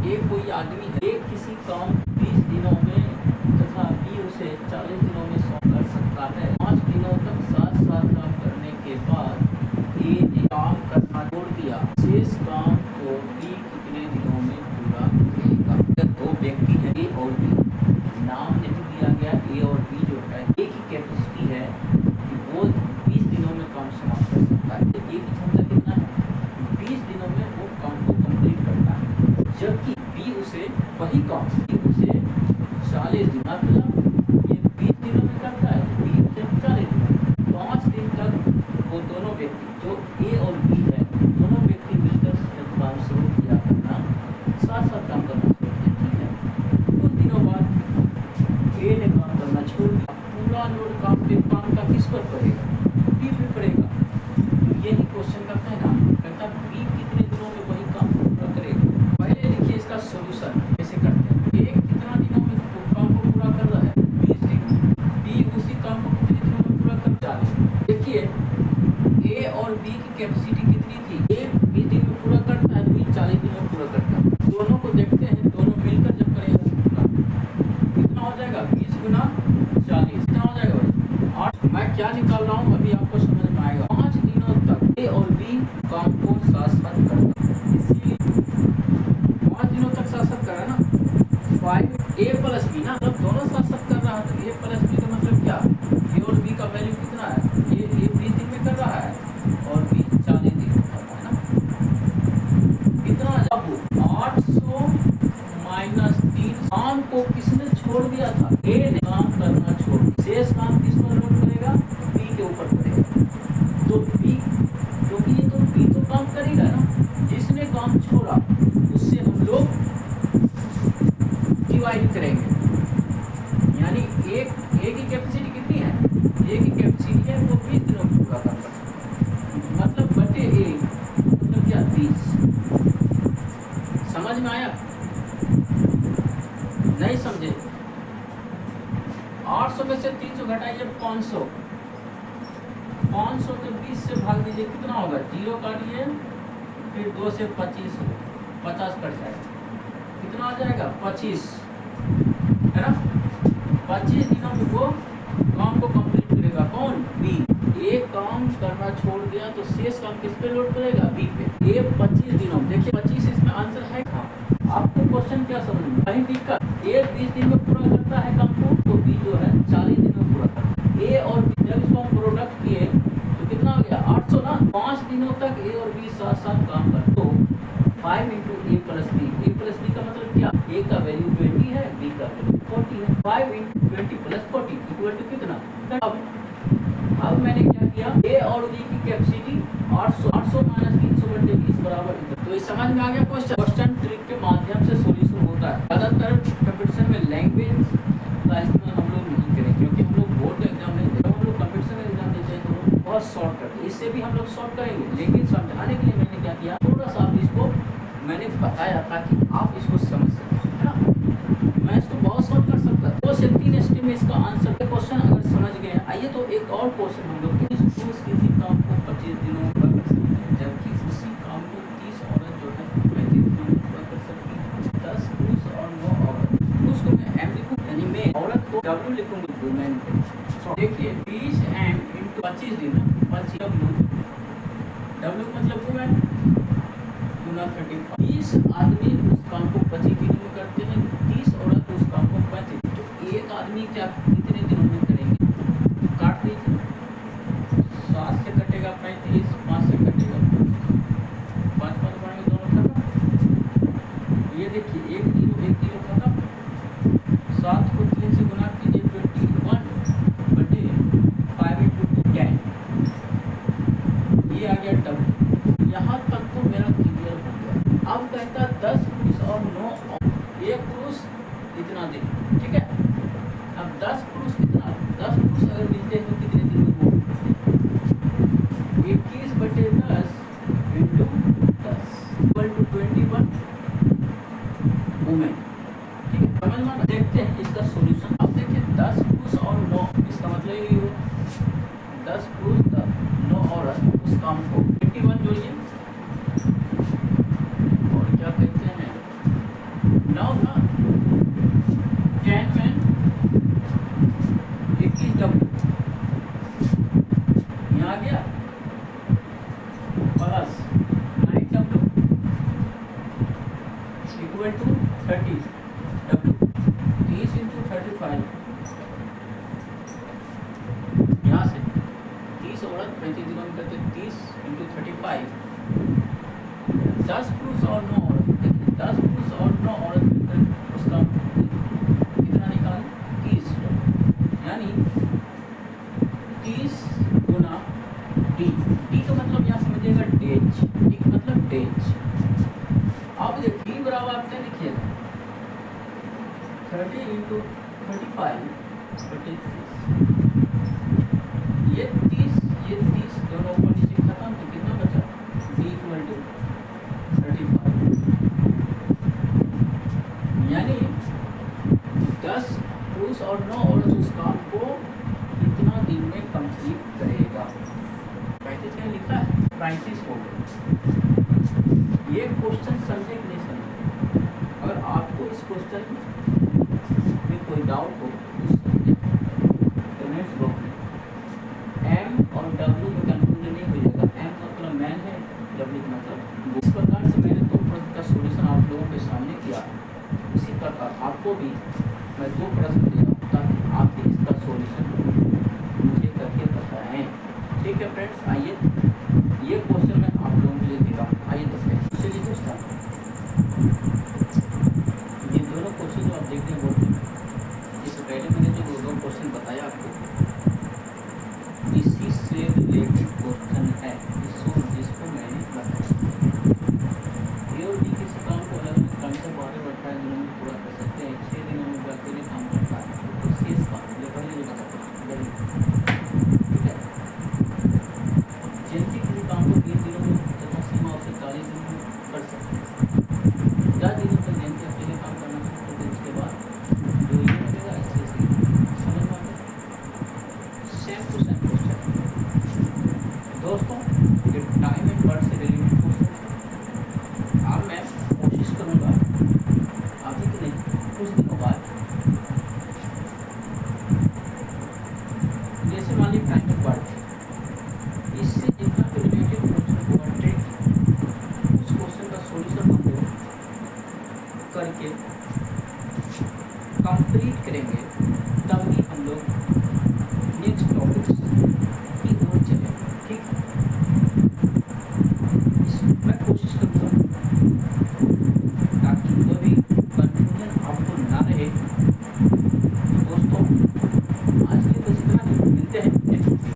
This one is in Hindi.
एक कोई आदमी है, एक किसी काम 20 दिनों में तथा बी उसे 40 दिनों में सौंप कर सकता है। 5 दिनों तक साथ साथ काम करने के बाद ए ने काम करना छोड़ दिया, शेष काम को बी कितने दिनों में पूरा करेगा। दो व्यक्ति हैं ए और बी, नाम नहीं दिया गया। ए और बी जो है ए की कैपेसिटी है कि वो 20 दिनों में काम समाप्त कर सकता है। ए की क्षमता कितना है? 20 दिनों में वो काम को कंप्लीट करता है, जबकि बी उसे वही काम बी उसे 40 दिन मतलब ये 20 दिनों में करता है, बी उसे 40 दिन 5 दिन तक वो दोनों व्यक्ति जो ए और बी है दोनों व्यक्ति मिलकर काम शुरू किया करना, साथ साथ काम करना शुरू किया। ठीक है, कुछ दिनों बाद ए ने काम करना छोड़ दिया, पूरा लोड काम का किस पर पड़ेगा? बी पे पड़ेगा। तो यही क्वेश्चन करता है ना, कहता बी कितने दिनों में वही काम पूरा करेगा। पहले देखिए इसका सॉल्यूशन कैसे करते हैं। ए कितना दिनों में काम को पूरा कर रहा है? 20 दिन। बी उसी काम को कितने दिनों में पूरा कर रहा है? देखिए ए और बी की कैपेसिटी कितनी थी? ए 20 दिन में पूरा करता है, बी 40 दिन में पूरा करता है। दोनों को देखते हैं, दोनों मिलकर जब करेंगे कितना हो जाएगा? 20 गुना 40 कितना हो जाएगा भाई? 8। मैं क्या निकाल रहा हूँ अभी आपको समझ में आएगा। 5 दिनों तक ए और बी काम को साथ साथ करता है, इसीलिए 5 दिनों तक साथ साथ कर रहा है ना। 5 ए प्लस बी ना, मतलब दोनों साथ साथ कर रहा है, तो ए प्लस बी का मतलब क्या? ए और बी का वैल्यू कितना है? ए 20 दिन में कर रहा है और बी 40 दिन में कर रहा है ना। कितना? अब 800 माइनस 3 काम को किसने छोड़ दिया था? ए ने काम करना छोड़ दिया, शेष काम किस पर लोड करेगा? बी के ऊपर करेगा। तो बी, क्योंकि ये तो बी तो काम करेगा ना, जिसने काम छोड़ा उससे हम लोग डिवाइड करेंगे। यानी एक ए की कैपेसिटी कितनी है? ए की कैपेसिटी है वो 20 दिनों में पूरा कर सकता है, मतलब बटे ए मतलब क्या? 20। समझ में आया? नहीं समझे? 800 में से 300 घटाइए 500, 500 के 20 से भाग दीजिए, कितना होगा? 0 काटिए, फिर 2 से 25 50 कट जाएगा, कितना आ जाएगा? 25 है ना। 25 दिनों में वो काम को कंप्लीट करेगा। कौन? बी। ए काम करना छोड़ दिया तो शेष काम किस पे लोड करेगा? बी पे। ए 25 दिनों में, देखिए 25 इसमें आंसर है। हाँ, आपको क्वेश्चन क्या समझ में? कहीं दिक्कत? ए 20 दिन में पूरा करता है काम को, तो बी जो है 40 दिन में पूरा करता है। ए और बी जब इसको हम प्रोडक्ट किए तो कितना हो गया? 800 ना। 5 दिनों तक ए और बी साथ साथ काम कर, तो 5 इंटू ए प्लस बी। ए प्लस बी का मतलब क्या? ए का वैल्यू 20 है, बी का वैल्यू 40 है। 5 इंटू 20 प्लस 40 इक्वल टू कितना? अब मैंने क्या किया? ए और बी की कैपेसिटी 800 माइनस 300 बटे 20 बराबर। तो ये समझ में आ गया क्वेश्चन। क्वेश्चन ट्रिक के माध्यम से सॉल्यूशन होता है। ज्यादातर कंपटीशन में लैंग्वेज का इस्तेमाल हम लोग नहीं करें, क्योंकि हम लोग बोर्ड एग्जाम नहीं देते, हम लोग कंपटीशन एग्जाम देते हैं तो बहुत शॉर्ट करते। इससे भी हम लोग शॉर्ट करेंगे, लेकिन समझाने के लिए मैंने क्या किया, थोड़ा सा इसको मैंने बताया ताकि आप इसको समझ सकें, है ना। मैं इसको बहुत शॉर्ट कर सकता, 2 से 3 स्टेप में इसका आंसर। क्वेश्चन अगर समझ गए। आइए तो एक और क्वेश्चन हम लोग किसी काम को 25 दिनों में पूरा कर सकते हैं, जबकि उसी काम को 30 औरत जो है 35 दिनों में पूरा कर सकती है। 10 पुरुष और 9 औरत। उसको मैं एम लिखूँ, यानी मैं औरत को डब्ल्यू लिखूंगा, वुमेन को। देखिए 20 एम इंटू 25 दिन, 25 डब्ल्यू मतलब वुमेन गुना 35। 20 आदमी उस काम को 25 दिनों में करते हैं, 30 औरत उस काम को 35। तो एक आदमी क्या कितने दिनों में करेंगे? काट दीजिए, 7 से कटेगा 35, 5 से कटेगा 5 5 बढ़ेंगे, दोनों खत्म। ये देखिए 1 0 खत्म। 7 को 3 से गुना कीजिए, 21 बटे 5 इंटू 2 10। ये आ गया डबल। यहाँ तक तो मेरा क्लियर हो गया। अब कहता 10 पुरुष और 9 औरत। एक पुरुष इतना दिन, ठीक है। अब 10 पुरुष कितना? 10 पुरुष अगर मिलते हैं तो कितने दिन में वो? 21 बटे 10 इंटू 10 इक्वल टू 21 वुमेन। ठीक है, समझ में? देखते हैं इसका सॉल्यूशन। अब देखिए 10 पुरुष और 9, इसका मतलब ये हो 10 पुरुष 9 औरत उस काम को 21 जोड़िए और क्या कहते हैं बनाओ ना। 10 मैन 21 डब्ल्यू यहाँ आ गया, plus 9 W equal to 30 W, 30 into 35, यहाँ से 30 और 35 दिनों में करते 30 इंटू 35, 10 पुरुष और 9 औरत, 10 पुरुष और 9 औरत मिलकर उसका कितना निकाल 30, यानी 30 गुना डी। डी का मतलब यहाँ समझिएगा डेज, डी का मतलब डेज। अब जब डी बराबर आप क्या लिखिएगा 30 इंटू 35 ये 30 दोनों ऊपर नीचे खत्म, तो कितना बचा डी इक्वल टू 35, यानी 10 पुरुष और 9 औरत उस काम को कितना दिन में कंप्लीट करेगा। 35 क्या लिखा है 35 हो गया। ये क्वेश्चन समझे कि नहीं समझे? अगर आपको इस क्वेश्चन में कोई डाउट हो कमेंट्स बॉक्स में एम और डब्ल्यू में कंफ्यूजन नहीं हो जाएगा। एम का मतलब मैन है, डब्ल्यू का मतलब। इस प्रकार से मैंने 2 प्रश्न का सॉल्यूशन आप लोगों के सामने किया, उसी प्रकार आपको भी मैं 2 प्रश्न दे रहा हूँ ताकि आप भी इसका सॉल्यूशन मुझे करके बताएं। ठीक है फ्रेंड्स, आइए ये क्वेश्चन मैं आप लोगों के लिए दे रहा हूँ। आइए देखते हैं। चलिए दोस्तों, ये दोनों क्वेश्चन जो आप देख रहे हैं इससे पहले मैंने जो 2 क्वेश्चन बताया आपको, इसी से रिलेटेड क्वेश्चन है जिसको मैंने बताया। प्योर जी किसी काम को अलग अलग काम से 12-28 दिनों में पूरा कर सकते हैं, 6 दिनों में अकेले काम करता है। तो शेष काम जो पहले जो बताया ठीक है। जल्दी किसी काम को 3 दिनों में जमा सीमा उसे 40 दिनों में कर सकते हैं। 10 दिनों तक जल्दी अकेले काम करना सकते हैं, उसके बाद जो ये मिलेगा इससे समझ में आता है। सेम टू सेम क्वेश्चन दोस्तों, ये टाइम एंड वर्ड से रिलेटेड क्वेश्चन है। अब मैं कोशिश करूँगा अभी तो नहीं, कुछ दिनों बाद, जैसे मान लीजिए टाइम एंड वर्ड, इससे जितना भी रिलेटेड क्वेश्चन को उस क्वेश्चन का सॉल्यूशन हम लोग करके कंप्लीट करेंगे, तभी हम लोग